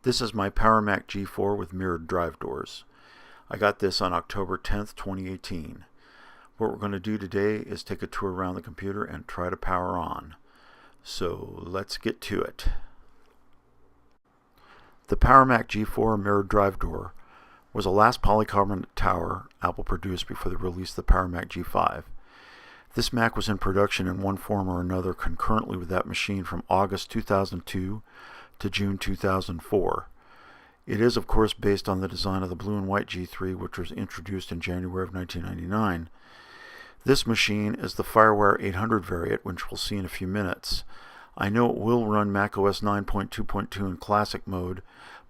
This is my PowerMac G4 with mirrored drive doors. I got this on October 10th, 2018. What we're going to do today is take a tour around the computer and try to power on. So let's get to it. The PowerMac G4 mirrored drive door was the last polycarbonate tower Apple produced before they released the PowerMac G5. This Mac was in production in one form or another concurrently with that machine from August 2002 to June 2004. It is of course based on the design of the blue and white G3, which was introduced in January of 1999. This machine is the FireWire 800 variant, which we'll see in a few minutes. I know it will run macOS 9.2.2 in classic mode,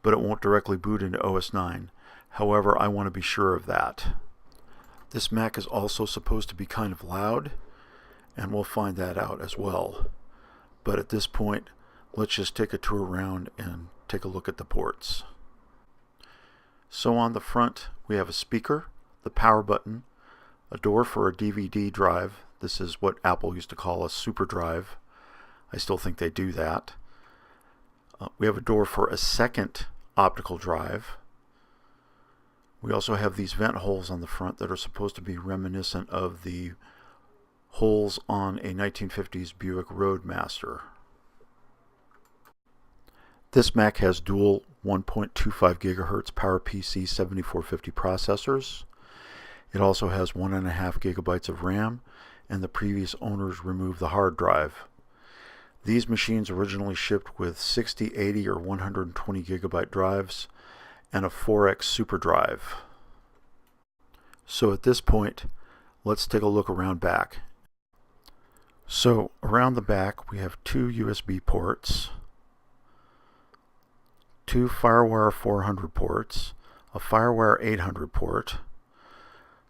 but it won't directly boot into OS 9. However, I want to be sure of that. This Mac is also supposed to be kind of loud, and we'll find that out as well. But at this point, let's just take a tour around and take a look at the ports. So on the front, we have a speaker, the power button, a door for a DVD drive. This is what Apple used to call a Superdrive. I still think they do that. We have a door for a second optical drive. We also have these vent holes on the front that are supposed to be reminiscent of the holes on a 1950s Buick Roadmaster. This Mac has dual 1.25 GHz PowerPC 7450 processors. It also has 1.5 GB of RAM, and the previous owners removed the hard drive. These machines originally shipped with 60, 80, or 120 GB drives and a 4X SuperDrive. So at this point, let's take a look around back. So around the back, we have two USB ports, two FireWire 400 ports, a FireWire 800 port,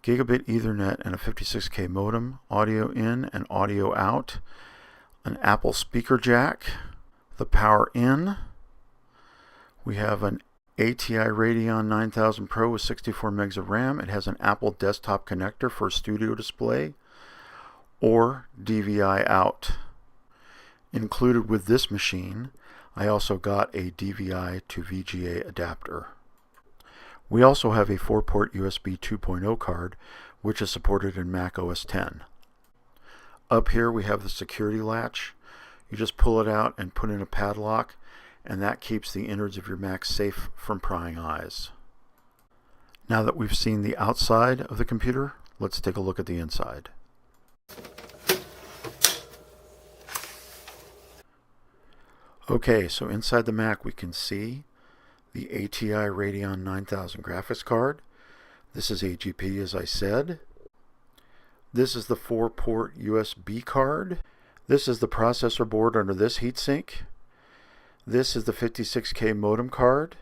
Gigabit Ethernet and a 56K modem, audio in and audio out, an Apple speaker jack, the power in. We have an ATI Radeon 9000 Pro with 64 megs of RAM. It has an Apple desktop connector for Studio Display or DVI out. Included with this machine, I also got a DVI to VGA adapter. We also have a 4-port USB 2.0 card, which is supported in Mac OS X. Up here we have the security latch. You just pull it out and put in a padlock, and that keeps the innards of your Mac safe from prying eyes. Now that we've seen the outside of the computer, let's take a look at the inside. Okay, so inside the Mac we can see the ATI Radeon 9000 graphics card. This is AGP, as I said. This is the 4-port USB card. This is the processor board under this heatsink. This is the 56K modem card.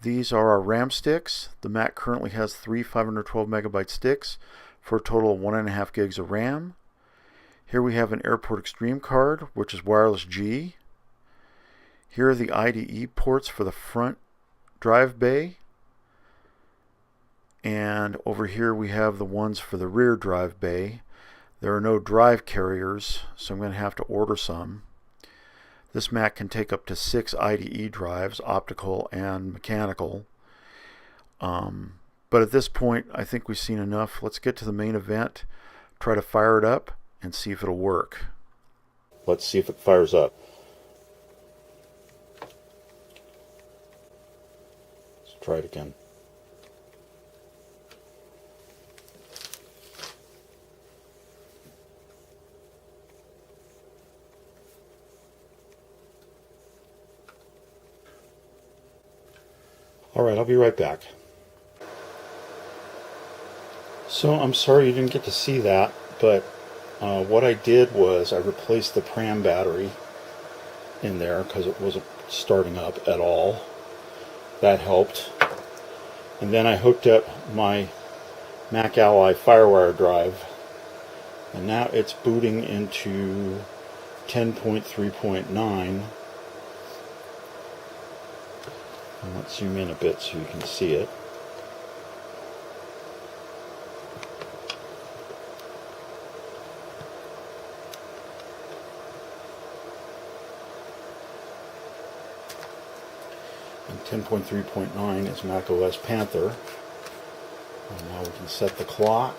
These are our RAM sticks. The Mac currently has 3 512 megabyte sticks for a total of 1.5 gigs of RAM. Here we have an Airport Extreme card, which is wireless G. Here are the IDE ports for the front drive bay. And over here we have the ones for the rear drive bay. There are no drive carriers, so I'm going to have to order some. This Mac can take up to 6 IDE drives, optical and mechanical. But at this point, I think we've seen enough. Let's get to the main event, try to fire it up, and see if it'll work. Let's see if it fires up. Let's try it again. Alright, I'll be right back. So I'm sorry you didn't get to see that, but what I did was I replaced the pram battery in there because it wasn't starting up at all. That helped. And then I hooked up my Mac Ally FireWire drive, and now it's booting into 10.3.9. Let's zoom in a bit so you can see it. 10.3.9 is Mac OS Panther. And now we can set the clock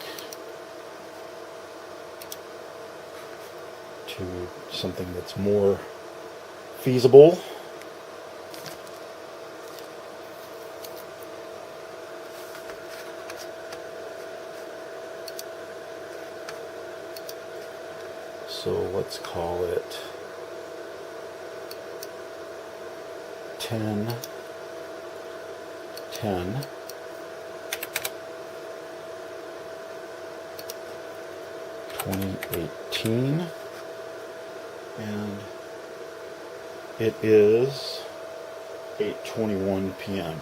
to something that's more feasible. So let's call it 10, 2018, and it is 8:21 p.m.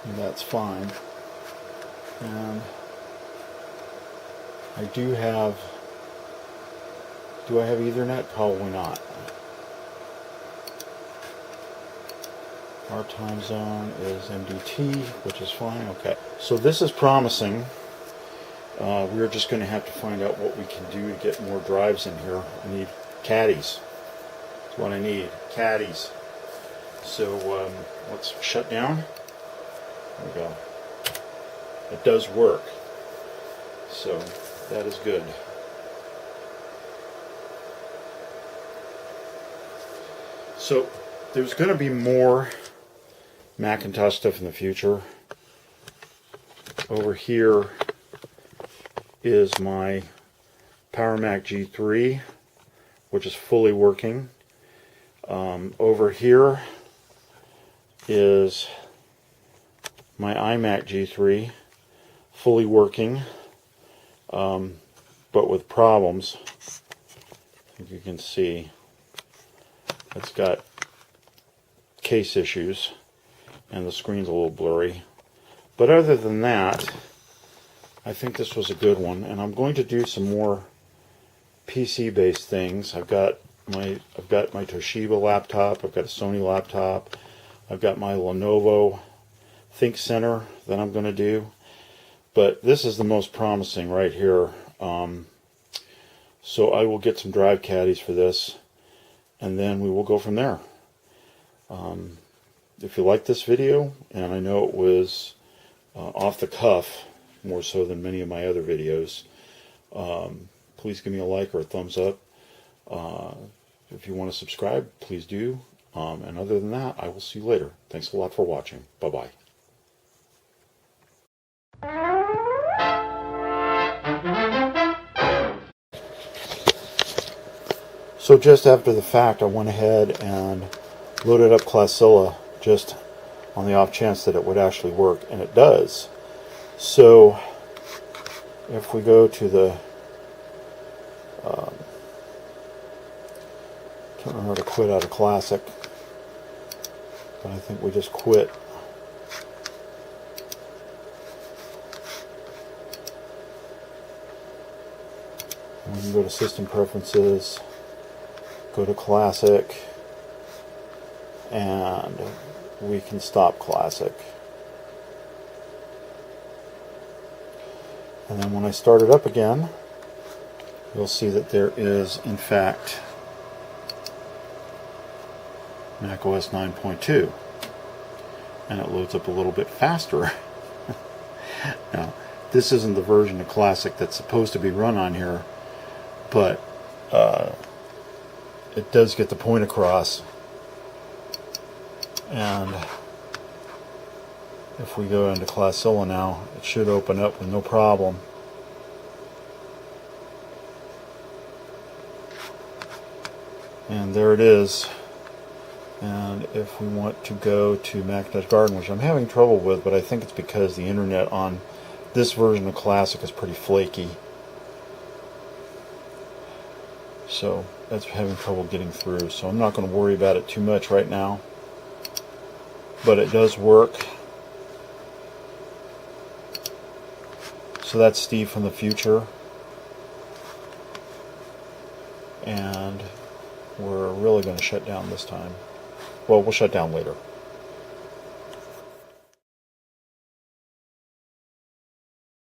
And that's fine. And I do have I have Ethernet? Probably not. Our time zone is MDT, which is fine. Okay, so this is promising. We're just going to have to find out what we can do to get more drives in here. I need caddies. That's what I need, caddies. So let's shut down. There we go. It does work. So that is good. So there's going to be more Macintosh stuff in the future. Over here is my PowerMac G3, which is fully working. Over here is my iMac G3, fully working, but with problems. I think you can see it's got case issues and the screen's a little blurry. But other than that, I think this was a good one, and I'm going to do some more PC-based things. I've got my Toshiba laptop, I've got a Sony laptop, I've got my Lenovo Think Center that I'm going to do, but this is the most promising right here. So I will get some drive caddies for this, and then we will go from there. If you like this video, and I know it was off the cuff more so than many of my other videos, please give me a like or a thumbs up. If you want to subscribe, please do. And other than that, I will see you later. Thanks a lot for watching. Bye-bye. So just after the fact, I went ahead and loaded up Classilla just on the off chance that it would actually work, and it does. So if we go to the can't remember to quit out of Classic, but I think we just quit. And we can go to System Preferences, go to Classic, and we can stop Classic. And then when I start it up again, you'll see that there is, in fact, Mac OS 9.2, and it loads up a little bit faster. Now, this isn't the version of Classic that's supposed to be run on here, but it does get the point across. And if we go into Classilla now, it should open up with no problem. And there it is. And if we want to go to Macintosh Garden, which I'm having trouble with, but I think it's because the internet on this version of Classic is pretty flaky. So that's having trouble getting through. So I'm not going to worry about it too much right now. But it does work. So that's Steve from the future. And we're really going to shut down this time. Well, we'll shut down later.